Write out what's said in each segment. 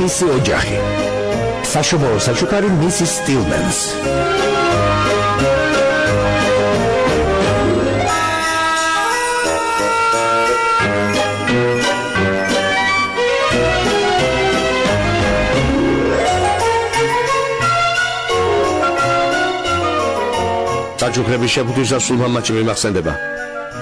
მისი ოჯახი. საშობაო საჩუქარი მისის სტილმენს. საჩუქრების შეფუთვისას სულ მამაჩი მიმახსენდება.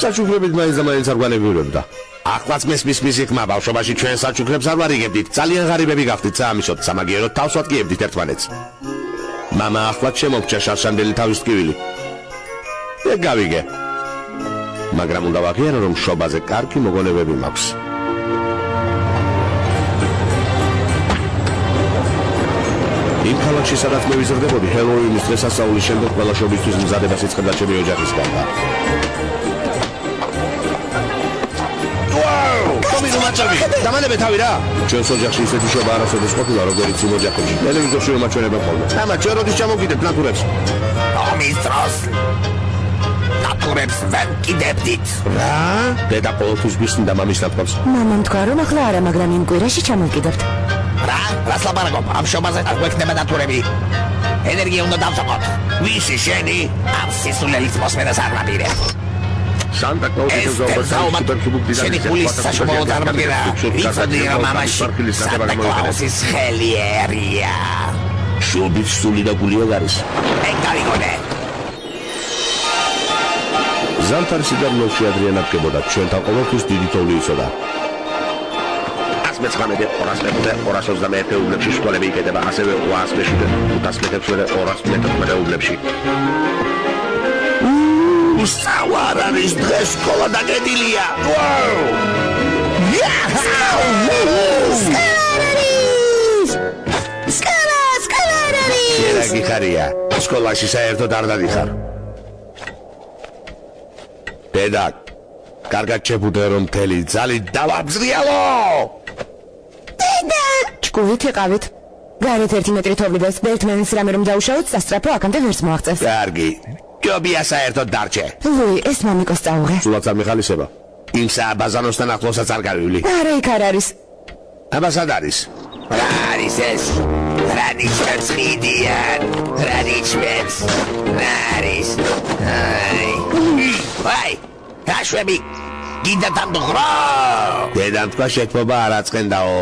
საჩუქრებით მაინც არ გვანებიურებდა. ახლაც მესმის მისი ხმა ბავშვობაში ჩვენ საჩუქრებს არ ვარიგებდით. ძალიან ღარიბები გახდით საამისოდ, სამაგიეროდ თავს ვატკიებდით ერთმანეთს. მამა ახლაც შემოგჭა შარშანდელი თავის ტკივილი. ეგ გავიგე. მაგრამ უნდა ვაღიარო, რომ შობაზე კარგი მოგონებები მაქვს. იმ ქალაქში, სადაც მე ვიზრდებოდი, ჰელოუინის დღესასწაულის შემდეგ ყველა შობისთვის მზადებას იწყებდა ჩემი ოჯახის გარდა. დამანებე თავი რა! ჩვენს ოჯახში ისეთი შობა არასოდეს ყოფილა, როგორც იმ ოჯახებში. ტელევიზორში ვემაჩვენებდა ხოლმე. ამა ჩვენ როდის ჩამოვიდეთ ნატურებს? ამის დროს ნატურებს ვერ კიდებდით. რა? დედა ყოველთვის გვისმინდა მამის ნათქვამს. მამამ თქვა, რომ ახლა არა, მაგრამ იმ კვირაში ჩამოვკიდებთ. რა? რას ლაპარაკობ? ამ შობაზე არ გვექნება ნატურები. ენერგია უნდა დავსაყოთ. ვისი შენი? ამ სისულელით მოსმენას არ ვაპირებ. Santa Claus შენი ფულის საშუალო წარმოგება იცოდი რომ მამაში Santa Claus-ის ხელიერია შუბის სული და გული არ არის ეგ გავიგონე ზამთარში და ნოჩი ადრიანად დგებოდა ჩვენთან ყოველთვის დიდი თოვლი იცოდა 119-221 უბნებში სკოლები იკეთება ასევე 800 მეტრზე 500 მეტრზე უბნებში Უსავარ არის დღეს სკოლა დაგედილია. ვაუ! სკოლარი! შერაგი ხარია. სკოლაში საერთოდ არ დადიხარ. დედა, კარგად შეფუთე რომ მთელი ძალი დავაბზრიალო. დედა! ჭკუით იყავით. გარეთ 1 მეტრი თოვლი და ერთმანეთს რამე რომ დაუშავოთ, სასწრაფო აქამდე ვერც მოაღწევს. კარგი. ჯობია საერთოდ დარჩე. ვუი, ეს მამიკოს წაუღე. სულაც არ მიხალისება. იმ საბაზანოსთან ახლოსაც არ გავივლი. არა, იქ არ არის. აბა სად არის? რა არის ეს? რა ნიშნავს ხიდიან? რა ნიშნავს? რა არის? აი, გაშვები. გინდა თამდღრო. დედამ თქვა შეთმობა არ აწყენდაო.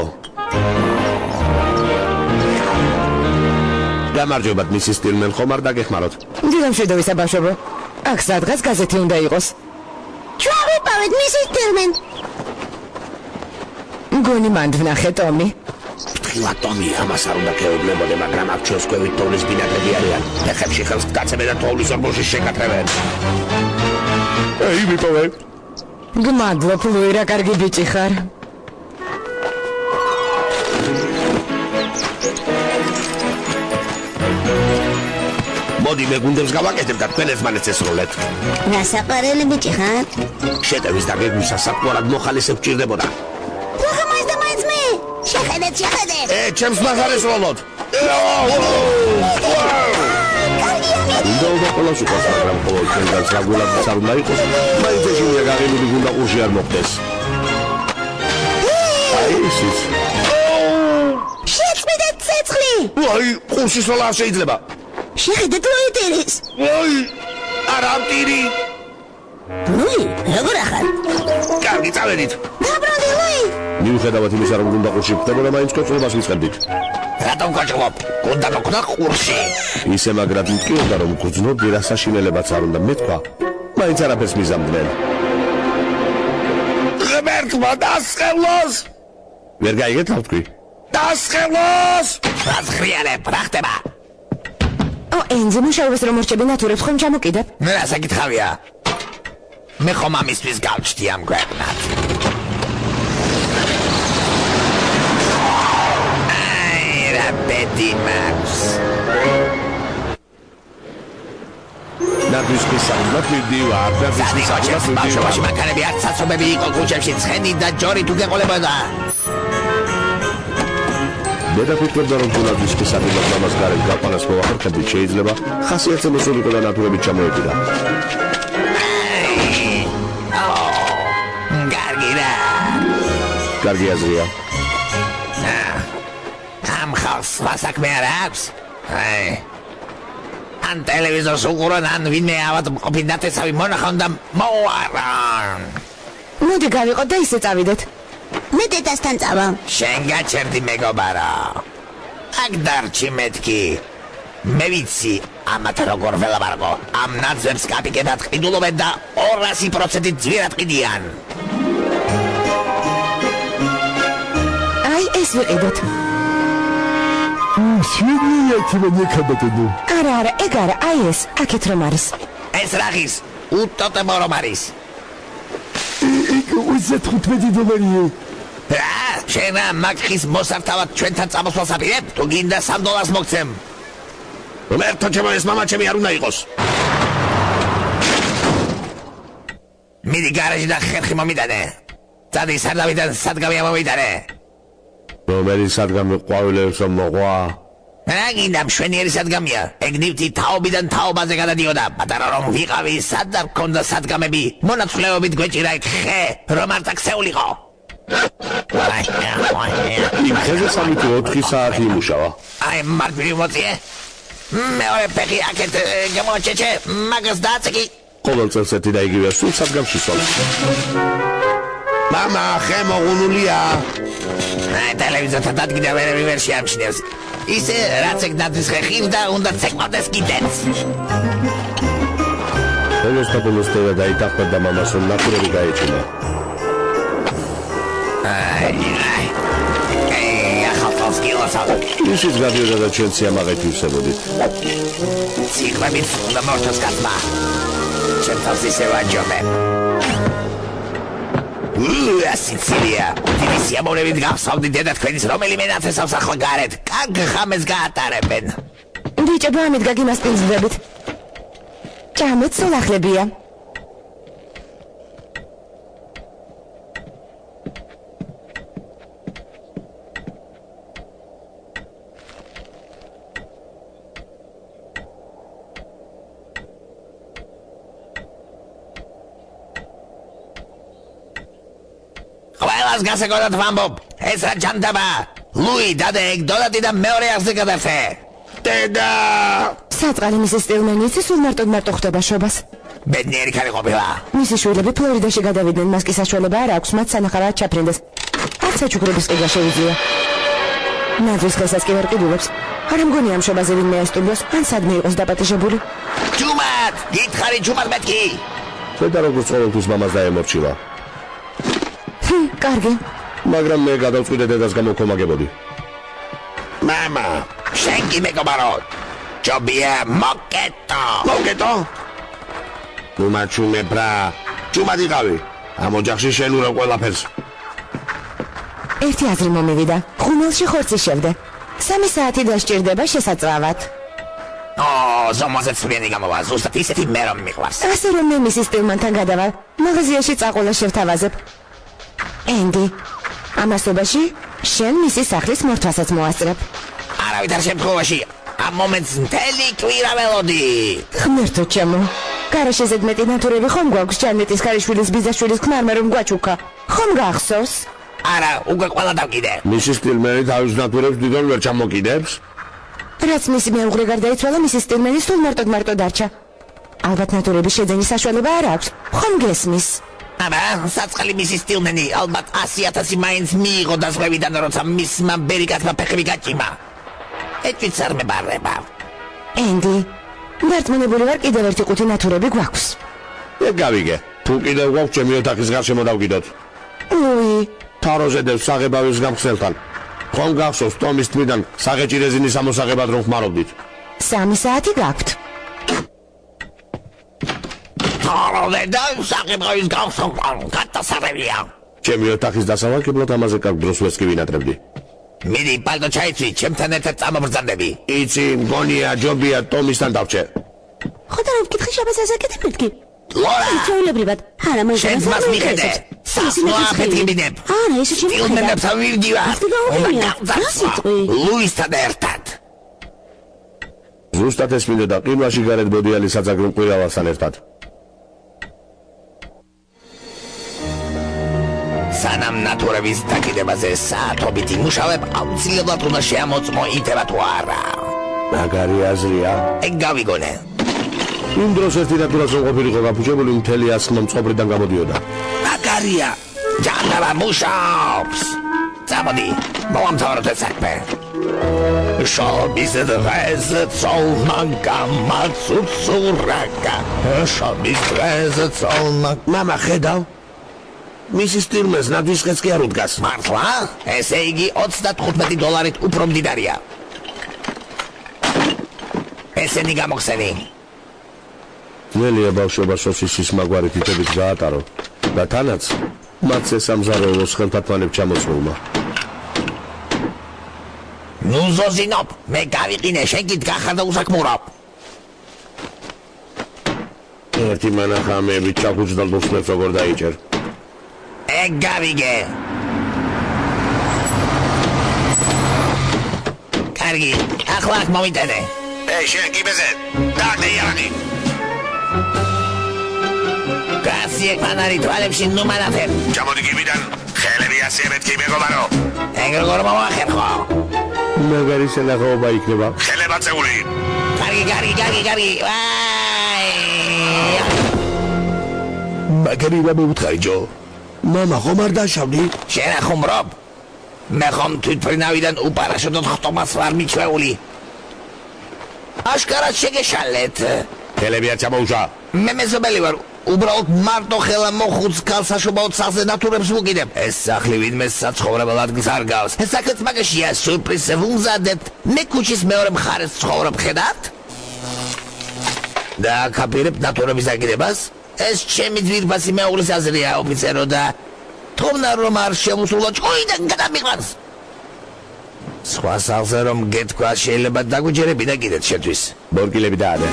გამარჯობათ მისის სტილმენ ხომ არ დაგეხმაროთ? დიდამ შედოვისა ბავშვებო. აქ სადღაც გაზეთი უნდა იყოს. ჩვენ ვიპოვეთ მისის სტილმენ. გონი მანდ ვნახე ტომი. ფრთხილად ტომი ამას არ უნდა ქეუბნებოდე, მაგრამ აქ ჩვენს ქვევით თოვლის ბინადრები არიან. ეხებში ხელს გდაცებენ და თოვლის ორმოში შეკათრებენ. ვიპოვე. გმადლობ ლუი, რა კარგი ბიჭი ხარ. მოდი მე გუნდებს გავაკეთებ და თქვენ ერთმანეთს ესროლეთ. რა საყვარელი ბიჭი ხარ? შეტევის და გეგმის სასაყვარად მოხალისე ვჭირდებოდა. რა მაინც და მაინც მე? შეხედეთ. ჩემს მაგარ ესროლოთ. უნდა ყველას უყვარს, მაგრამ ყოველ ჩვენგანს რა გულადიც არ უნდა იყოს, მაინც ეშინია გაღიმული გუნდა ყურში არ მოხდეს. აი ისიც. შეწმიდეთ ცეცხლი. ვაი, ყურში სვლა არ შეიძლება. შეხედეთ ლუიტირის. ვაი, არა მტირი. ლუი, როგორ ახალ? კარგი, წავედით. დაბრუნდი ლუი. მიუხედავად იმისა, რომ გუნდა ყურში ხდებოდა, მაინც კოჭრობას ვიწყებდით. რატომ კოჭრობ? გუნდა მოკვდა ყურში. ისე მაგრად მტკიოდა, რომ გძნობდი რა საშინელებაც არ უნდა მეთქვა, მაინც არაფერს მიზამდნენ. ღმერთმა დასხელოს! ვერ გაიგეთ რა ვთქვი? დასხელოს! რაზღრიანებ, რა ხდება? ენძი მუშაობას რომ მორჩები ნატურებს ხომ ჩამოკიდებ? რა საკითხავია? მე ხომ ამისთვის გავჩდი ამ გვერდნად. აი, რა ბედი მაქვს. ნაგვის სამმა ვიდეო აფერდის სამმა ბავშვობაში მანქანები არც საცობები იყო კუჩებში ცხენი და ჯორი თუ გეყოლებოდა. დედა ფიქრობდა რომ გუნდის შესაძლებლად მამას გარეთ გაყვანას მოახერხებდით შეიძლება ხასიათზე მოსულიყო და ნატურებით ჩამოეკვირა. კარგი აზრია. სხვა საქმე არ აქვს? ან ტელევიზორს უყურონ, ან ვინმე ავადმყოფი ნათესავი მონახონ და მოუარან. მოდი გავიყოთ და ისე წავიდეთ. მე დედასთან წავალ. შენ გაჩერდი მეგობარო. აქ დარჩი მეთქი. მე ვიცი ამათ როგორ ველაპარაკო. ამ ნაძვებს კაპიკებად ყიდულობენ და 200% ძვირად ყიდიან. აი ეს ვიყიდოთ. არა, ეგ არა, აი ეს, აქეთ რომ არის. ეს რაღის, უტოტებო რომ არის. $25. შენ მაგხის მოსართავად ჩვენთან წამოსვლას აპირებ? თუ გინდა $3 მოგცემ. რომერტო ჩემო ეს მამა ჩემი არ უნდა იყოს. მიდი გარაჟი და ხერხი მომიდანე. წადი სარდავიდან სადგამი მომიდანე. რომელი სადგამი ყვავილებს რომ მოყვა? რა გინდა მშვენიერი სადგამია. ეგ ნივთი თაობიდან თაობაზე გადადიოდა. პატარა რომ ვიყავი, სად არ გქონდა სადგამები. მონაცვლეობით გვეჭირა ეგ ხე, რომ არ ტაქსეულიყო. იმ ხეზე 3-4 საათი იმუშავა. აი მარგვილი მოწიე. მეორე ფეხი აქეთ გამოჩეჩე, მაგას დააწიკი. ყოველ წელს ერთი და იგივეა, სულ სადგამში სვავ. მამა, ხე მოღუნულია. აი ტელევიზორთან დადგინდა ვერ შეამჩნევს. ისე რაც ეგ ნაძვის ხეხილ და უნდა ცეკვავდეს კიდეც. ბოლოს დაიტახა და მამას რომ ნაკურები გაეჭიმა. ისიც გადიოდა და ჩვენ სიამაყედ ვისებოდით. ციკლებით უნდა მორთოს კაცმა. ჩვენ თავს ისე ვაჯობებ. სიცილია, დიდი სიამოვნებით გავსავდი დედა თქვენის რომელიმე ნათესავს ახლა გარეთ. კარგ ხამეს გაატარებენ. ბიჭებო, ამით გაგიმასპინძლდებით. ჭამეთ სულახლებია. ყველას გასაგონად ვამბობ, ეს რა ჯანდება? ლუი, დადე ეგ დოლარი და მეორე აღზე გადაფე. დედა! საწყალი მისის სტილმენი იცი სულ მარტო ხდება შობას. ბედნიერი ქალი ყოფილა. მისი შვილები ფლორიდაში გადავიდნენ, მას კი საშუალება არ აქვს მათ სანახავად ჩაფრინდეს. არც საჩუქრების ყიდვა შეუძლია. ნაძვის ხელსაც კი ვერ ყიდულობს. არ მგონია ამ შობაზე ვინმე ესტუმროს, ან სადმე იყოს დაპატიჟებული. ჯუმად, გითხარი ჯუმად მეთქი. დედა როგორც ყოველთვის მამას დაემორჩილა. კარგი. მაგრამ მე გადავწყვიტე დედას გამოვქომაგებოდი. მამა, შენ კი მეგობარო. ჯობია მოკეტო. მოკეტო? ნუ მაჩუმე ბრა. ჯუმად იყავი. ამ ოჯახში შენ ურევ ყველაფერს. ერთი აზრი მომივიდა. ხუმელში ხორცი შევდე. 3 საათი დასჭირდება შესაძლავად. ზომაზე ცვლიანი გამოვა. ზუსტად ისეთი მე რომ მიყვარს. ასე რომ მე მისის სტილმანთან გადავალ. მაღაზიაში წაყოლა შევთავაზებ. ენდი, ამასობაში შენ მისი სახლის მორთვასაც მოასწრებ. არავითარ შემთხვევაში ამ მომენტს მთელი კვირა ველოდი. ღმერთო ჩემო, გარაშე ზედმეტი ნატურები ხომ გვაქვს ჯანეტის ქალიშვილის ბიზაშვილის ქმარმა რომ გვაჩუქა? ხომ გახსოვს? არა, უკვე ყველა დავკიდე. მისი სტილმენი თავის ნატურებს დიდონ ვერ ჩამოკიდებს? რაც მისი მეუღლე გარდაიცვალა, მისი სტილმენი სულ მარტო დარჩა. ალბათ ნატურების შეძენის საშუალება არ აქვს, ხომ გესმის? აბა, საწყალი მისი სტილმენი ალბათ 100,000 მაინც მიიღო დაზღვევიდან, როცა მისმა ბერიკათმა ფეხები გაჭიმა. ეჭვიც არ მებარება. ენდი, დარწმუნებული ვარ კიდევ ერთი ყუთი ნატურები გვაქვს. ეგ გავიგე. თუ კიდევ გვაქვს ჩემი ოთახის გარშე მოდავკიდოთ. უი, თაროზე და საღებავის გამხსნელთან. ხომ გახსოვს ტომის თმიდან საღეჭი რეზინის ამოსაღებად რომ ხმარობდით? 3 საათი გაქვთ. თაროზე და საღებავის გამხსნელთან გადასარევია. ჩემი ოთახის დასავარკებლად ამაზე კარგ დროს ვერც კი ვინატრებდი. მიდი, პალტო ჩაიცვი, ჩემთან ერთად წამობრძანდები. იცი, მგონია ჯობია ტომისთან დავჭე. ხოდა რომ ვკითხე შაბას ასაკეთებ მეთქი? ლორა, ჩვეულებრივად. არა, მაგრამ შენს მას მიხედე. სასმოა ფეთქებინებ. არა, ესე შემიძლია. სტილმენებს ავივდივარ. გაუგებია. რა სიტყვი? ლუისთან ერთად. ზუსტად ეს მინდოდა ყინვაში გარეთ ბოდიალი საძაგრო ყვირავასთან ერთად. სანამ ნატურების დაკიდებაზე საათობით იმუშავებ, აუცილებლად უნდა შეამოწმო ითება თუ არა. მაგარი აზრია. ეგ გავიგონე. იმ დროს ერთი ნატურას რომ ყოფილიყო გაფუჭებული, მთელი ასხმა მწყობრიდან გამოდიოდა. მაგარია. ჯანდაბა მუშაობს. წამოდი, მოვამთავროთ ეს საქმე. შობის დღეზე ცოლმა გამაცუცურაკა. შობის დღეზე ცოლმა. მამა ხედავ? მისი სტილმეს ნათვის ხეც კი არ უდგას. მართლა? ესე იგი $35 უფრო მდიდარია. ესენი გამოხსენი. ძველია ბავშვობა სოსისის მაგვარი თითებით გაატარო და თანაც მათ ესამზარეულოს ხელთათვალებ ჩამოწმულმა. ნუ ზოზინობ, მე გავიყინე, შენ კი დგახარ და უსაქმურობ. ერთი მანახამეებით ჩაგუჯდალ ბოსნებს როგორ დაიჭერ. ეგ გავიგე. კარგი, ახლა აქ მომიტანე. შენ გიბეზე, დაგდე იარაღი. კაცი ეკანარი თვალებში ნუ მანაფერ. ჩამოდი გიბიდან, ხელები ასე მეთქი მეგობარო. ეგ როგორ მომახერხო? მაგარი შენახაობა იქნება. ხელებაწეული. კარგი. ვაი. მაგარი რა მოვუთხარი ჯო? მამა ხომ არ დაშავდი? შენ ახუმრობ? მე ხომ თვითფრინავიდან უპარაშოტოდ ხტომას ვარ მიჩვეული. აშკარად შეგეშალეთ. ხელები არ ჩამოუშვა. მე მეზობელი ვარ. უბრალოდ მარტო ხელა მოხუც ქალსაშობაოდ სახზე ნატურებს ვუკიდებ. ეს სახლი ვინმე საცხოვრებელ ადგილს არ გავს. ეს საკეთ მაგაშია სურპრიზზე ვუმზადეთ. მე ქუჩის მეორე მხარეს ცხოვრობ, ხედავთ? და კაპირებ ნატურების დაკიდებას? ეს ჩემი ძვირფასი მეუღლის აზრია, ოფიცერო და თუმცა რომ არ შემოსულა ჭოიდან გადამიყვანს. სხვა სახლზე რომ გეთქვა შეიძლება დაგვიჯერები და კიდეც შეთვის. ბორკილები დაადე.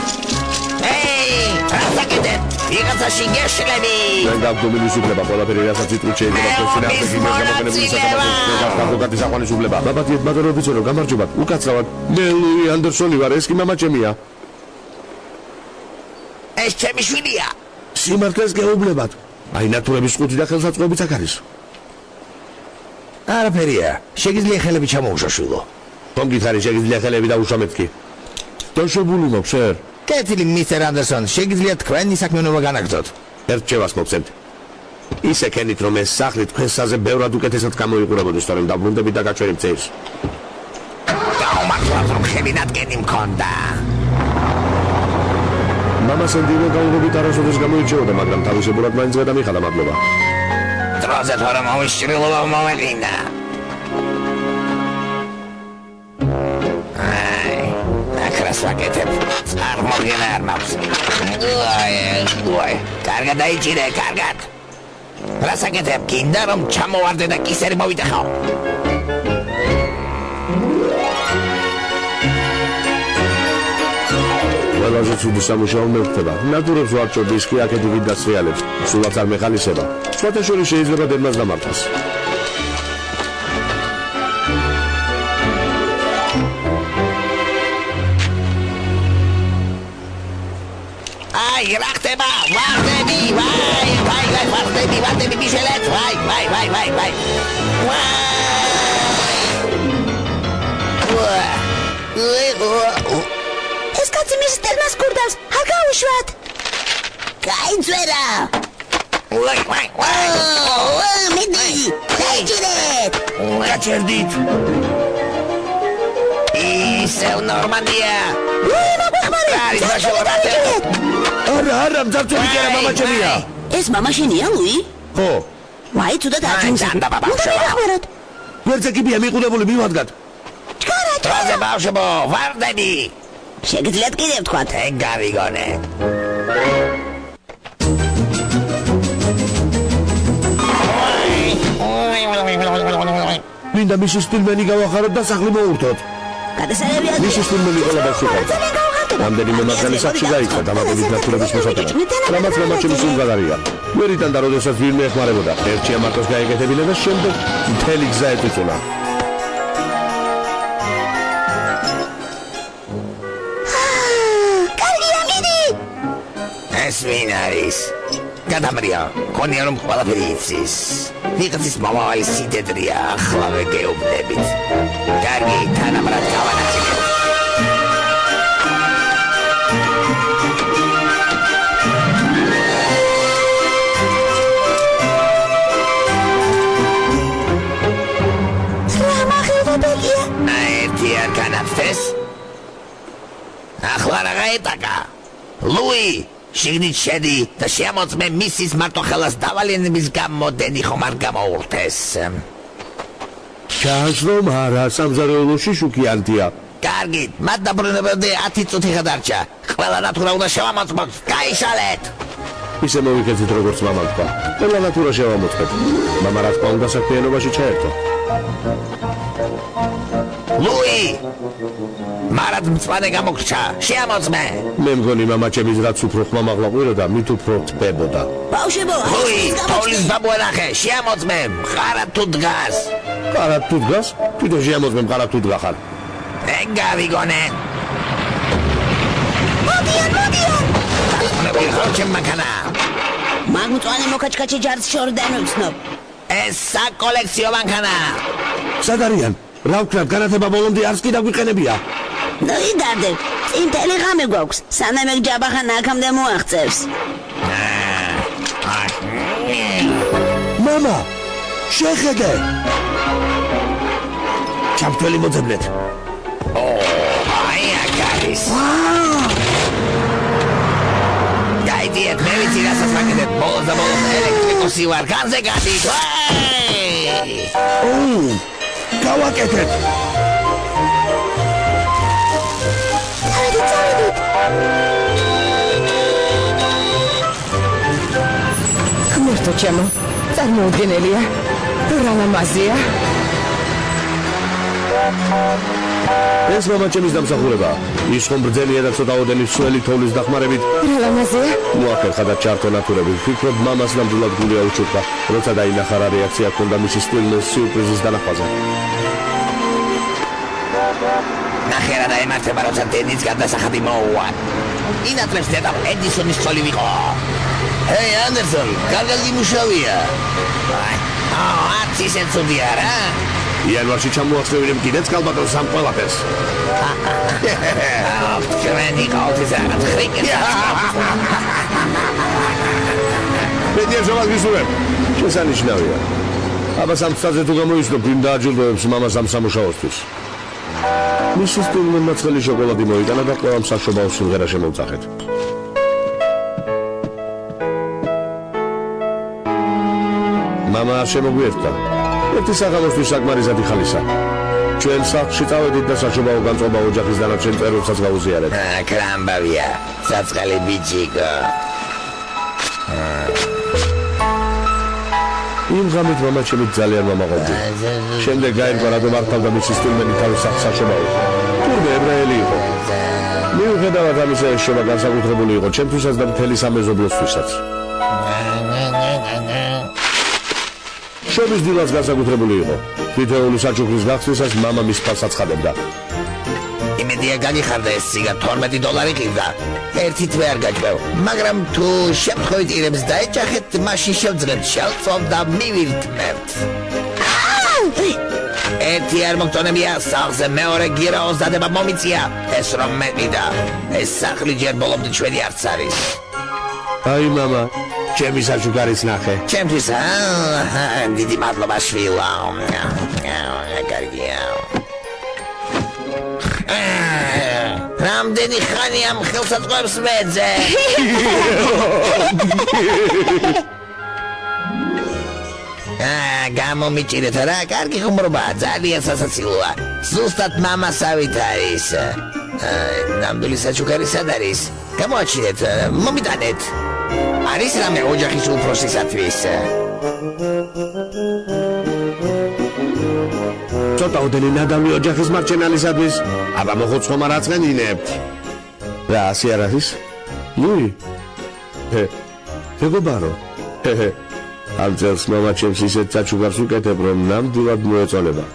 რასაკეთებ? ვიღაცაში გეშლები. მან გაგდომილი უფლება ყველაფერი რასაც იტყვით შეიძლება პროფესიონალების გამოგონებული საკუთრების адვოკატის აყვანისუფლება. ბაბათიეთ მაგარ ოფიცერო, გამარჯობათ. უკაცრავად. მე ლუი ანდერსონი ვარ, ეს კი მამა ჩემია. ეს ჩემი შვილია. სიმართლეს გეუბნებათ. აი ნატურების ყუთი და ხელსაწყოებიც აქ არის. არაფერია. შეგიძლია ხელები ჩამოუშვა შვილო. ხომ გითხარი შეგიძლია ხელები დაუშვა მეთქი? დაშებული მაქვს შენ. კეთილი მისტერ ანდერსონ, შეგიძლია თქვენი საქმიანობა განაგრძოთ. ერთ რჩევას მოგცემთ. ისე ქენით რომ ეს სახლი თქვენსაზე ბევრად უკეთესად გამოიყურებოდეს, თორემ დაბრუნდებით და გაჩვენებთ წეირს. დაუმართლად რომ ხელი ნადგენი მქონდა. მამა სანდივე გაუღებით არასოდეს გამოირჩეოდა, მაგრამ თავისებურად მაინც გადამიხადა მადლობა. დროზე თორემ აუშჭრილობა მომეყინა. Saketep, armogena armaps. Kargad daicire, kargad. Rasaketep, kindarom chamovarde da kiseri movitexo. ყველაზე ცუდი სამუშაო მე ვხდება. ნატურებს ვარჩევ ის კი აქეთი ვიდაც რეალებს. სულაც არ მეხალისება. სხვათა შორის შეიძლება დედმას დამარცხოს. რა ხდება? ვარდები, ვაი, ვარდები მიშელეთ, ვაი. ეს კაცი მის სტელმას გურდავს, არ გაუშვათ. გაიძვერა. ვაი. მედი, დაიჭირეთ. გაჩერდით. ისევ ნორმანდია. არის მაშორატე. არა, მძარცული კი არა, მამა ჩემია. ეს მამა შენია, ლუი? ხო. ვაი, თუდა დააჩუნდა. და ბაბა. ვერცე კიბია მიყურებული მივადგათ. ჩქარა. დროზე ბავშვებო, ვარდები. შეგიძლიათ კიდევ თქვათ. ეგ გავიგონე. მინდა მისი სტილმენი გავახაროთ და სახლი მოურთოთ. გადასარევი მისი სტილმენი ყველა ბავშვი. რამდენიმე მათგანი სახში გაიქცა დამატებით ნატურების მოსატანად. რამაც მამა ჩემი სიმღერაა. ვერიდან და როდესაც ვინმე ეხმარებოდა, ერთში ამარტოს გაეკეთებინა და შემდეგ მთელი გზა ეტუწუნა. კარგია, მიდი. ეს ვინ არის? გადამრია, მგონია რომ ყველაფერი იცის. ვიღაცის მომავალი სიდედრია, ახლავე გეუბნებით. კარგი, თანაბრად გავანაწილებ. ერთი არ განაცდეს? ახლა რაღა ეტაკა. ლუი, შიგნით შედი და შემოწმე მისის მარტოხელას დავალენების გამო დენი ხომ არ გამოურთეს. ჩანს რომ არა, სამზარეულოში შუქიანთია. კარგი, მათ დაბრუნებამდე 10 წუთი გადარჩა. ყველა ნატურა უნდა შევამოწმოთ. გაიშალეთ. ისე მოვიქეცით როგორც მამამ თქვა. ყველა ნატურა შევამოწმეთ. მამა რა თქმა უნდა საქმიანობაში ჩაერთო. ლუი! მარად მწვანე გამოგრჩა, შეამოწმე! მე მგონი მამა ჩემის რაც უფრო ხმამაღლა ყვიროდა, მით უფრო თბებოდა. ბავშვებო, ლუი, თოვლის ბაბუა ნახე, შეამოწმე, მყარად თუ დგას. მყარად თუ დგას? თვითონ შეამოწმე მყარად თუ დგახარ. ეგ გავიგონე. მოდიან! დაწყნები ხარ ჩემ მანქანა. მაგ მწვანე მოკაჭკაჭი ჯარს შორდან ვცნობ. ეს საკოლექციო მანქანა. სად არიან? რა ვქნათ, განათება ბოლომდე არც კი დაგვიყენებია. ნიდარდე, წინ მთელი ღამე გვაქვს, სანამ ეგ ჯაბახანა აქამდე მოაღწევს. მამა, შეხედე! ჩამთველი მოძებნეთ. აი აქ არის. გაიდიეთ, მე ვიცი რასაც ვაკეთებ, ბოლოს და ბოლოს ელექტრიკოსი ვარ, განზე გადით. გავაკეთეთ! ღმერთო ჩემო, წარმოუდგენელია. რა ლამაზია. ეს მამა ჩემის დამსახურებაა. ის ხომ ბრძენია და ცოტა ოდენი სველი თოვლის დახმარებით. რა ლამაზია. მოახერხა და ჩართო ნატურები. ვფიქრობ მამას ნამდვილად გული აუჩუქა, როცა დაინახა რა რეაქცია ჰქონდა მისი სტილნეს სიურპრიზის დანახვაზე. ნახერა და ემართება, როცა დენიც გადასახადი მოუვა. ინატრებს დედამ ედისონის ცოლი ვიყო. ჰეი, ანდერსონ, კარგად იმუშავია. არც ისე ცუდია რა. იანვარში ჩამოახსნევინებ კიდეც კალბატონს ამ ყველაფერს. ჩვენი ყავთის რაღაც ხრიკერს. პედია შევას გისურვებ. შესანიშნავია. აბა სამწაზე თუ გამოისნობ, ვინ დააჯილდოებს მამას ამ სამუშაოსთვის. მისი სტუმრმა მაცხელი შოკოლადი მოიტანა და ყველამ საშობაო სიმღერა შემოუწახეთ. მამა არ შემოგვიერთდა. ერთი საღამოსთვის საკმარისად იხალისა. ჩვენ სახლში წავედით და საშობაო განწყობა ოჯახის დანარჩენ წევრებსაც გავუზიარეთ. კრამბავია, საწყალი ბიჭიკო. იმ ღამით მამა ჩემით ძალიან მომაყობდი. შემდეგ გაირკვა რატომ მართავდა მისი სტუმენი თავის საშობაოს. თურმე ებრაელი იყო. მიუხედავად ამისა, ეს შობა განსაკუთრებული იყო ჩემთვისაც და მთელი სამეზობლოსთვისაც. შობის დილაც განსაკუთრებული იყო. თითოეული საჩუქრის გახსნისას მამა მის ფალს აცხადებდა. იმედია გაგიხარდა ეს სიგა $12 ყივდა. ერთი თვე არ გაჭმევ, მაგრამ თუ შემთხვევით ირებს დაეჭახეთ, მაშინ შევძლებთ შელწով და მივირთმევთ. ერთი არ მოგწონებია, სახლზე მეორე გირაოს დადება მომიწია. ეს რომ მეყიდა, ეს სახლი ჯერ ბოლომდე ჩვენი არც არის. აი მამა, ჩემი საჩუქარის ნახე. ჩემთვის დიდი მადლობა შვილო. კარგია. რამდენი ხანი ამ ხელსაწყოებს მეძე? გამომიჭირეთ რა, კარგი ხუმრობა, ძალიან სასაცილოა. ზუსტად მამასავით არის. ნამდვილი საჩუქარი სად არის? გამოაჩინეთ, მომიტანეთ. არის რამე ოჯახის უფროსისათვის? ცოტა ოდენი ნადავლი ოჯახის მარჩენალისათვის. აბა მოხუცხომ არ აწმენინებთ. რა, ასე არ არის? ლუი? მეგობარო. ამ წელს მამა ჩემს ისეთ საჩუქარს უკეთებ, რომ ნამდვილად მოეწონება.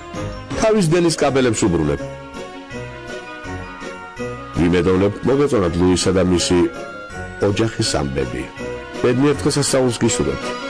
თავის დენის კაბელებს უბრუნებ. ვიმედოვნებ, მოგეწონათ ლუისა და მისი ოჯახის ამბები. ბედნიერ დღესასწაულს გისურვებთ.